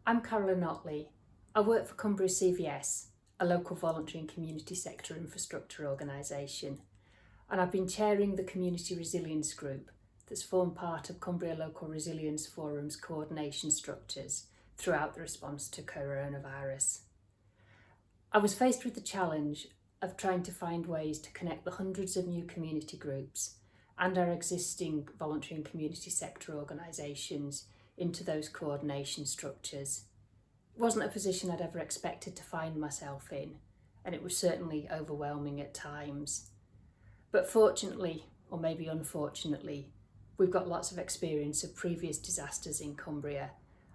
I'm Carolyn Otley. I work for Cumbria CVS, a local voluntary and community sector infrastructure organisation, and I've been chairing the Community Resilience Group that's formed part of Cumbria Local Resilience Forum's coordination structures throughout the response to coronavirus. I was faced with the challenge of trying to find ways to connect the hundreds of new community groups and our existing voluntary and community sector organisations into those coordination structures. It wasn't a position I'd ever expected to find myself in, and it was certainly overwhelming at times. But fortunately, or maybe unfortunately, we've got lots of experience of previous disasters in Cumbria,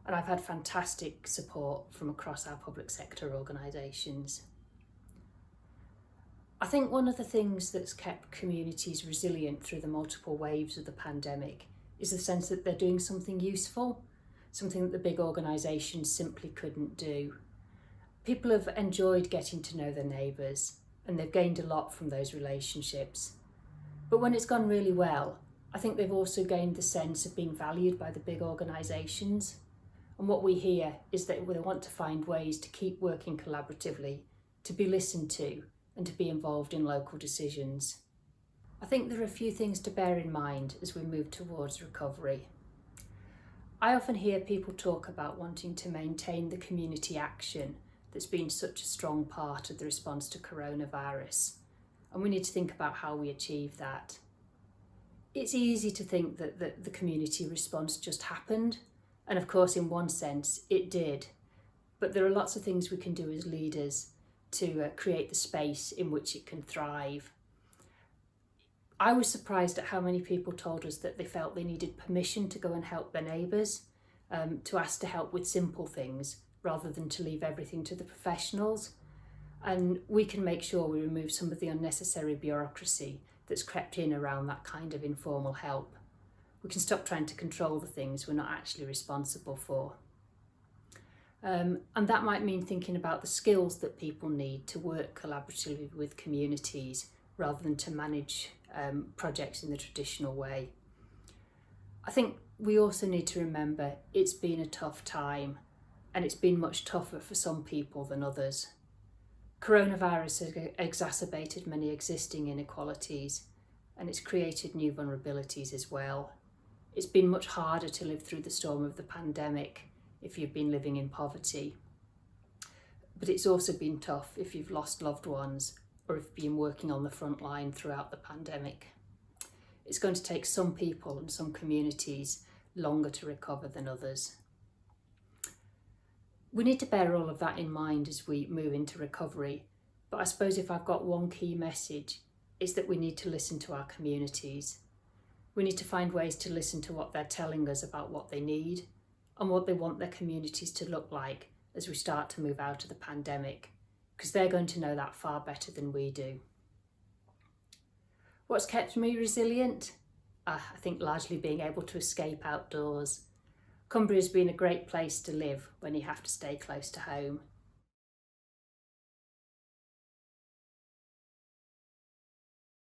and I've had fantastic support from across our public sector organisations. I think one of the things that's kept communities resilient through the multiple waves of the pandemic is the sense that they're doing something useful, something that the big organisations simply couldn't do. People have enjoyed getting to know their neighbours, and they've gained a lot from those relationships. But when it's gone really well, I think they've also gained the sense of being valued by the big organisations. And what we hear is that they want to find ways to keep working collaboratively, to be listened to, and to be involved in local decisions. I think there are a few things to bear in mind as we move towards recovery. I often hear people talk about wanting to maintain the community action that's been such a strong part of the response to coronavirus, and we need to think about how we achieve that. It's easy to think that the community response just happened, and of course in one sense it did, but there are lots of things we can do as leaders to create the space in which it can thrive. I was surprised at how many people told us that they felt they needed permission to go and help their neighbours, to ask to help with simple things rather than to leave everything to the professionals. And we can make sure we remove some of the unnecessary bureaucracy that's crept in around that kind of informal help. We can stop trying to control the things we're not actually responsible for. And that might mean thinking about the skills that people need to work collaboratively with communities rather than to manage projects in the traditional way. I think we also need to remember it's been a tough time, and it's been much tougher for some people than others. Coronavirus has exacerbated many existing inequalities, and it's created new vulnerabilities as well. It's been much harder to live through the storm of the pandemic if you've been living in poverty. But it's also been tough if you've lost loved ones or if you've been working on the front line throughout the pandemic. It's going to take some people and some communities longer to recover than others. We need to bear all of that in mind as we move into recovery, but I suppose if I've got one key message, it's that we need to listen to our communities. We need to find ways to listen to what they're telling us about what they need and what they want their communities to look like as we start to move out of the pandemic, because they're going to know that far better than we do. What's kept me resilient? I think largely being able to escape outdoors. Cumbria has been a great place to live when you have to stay close to home.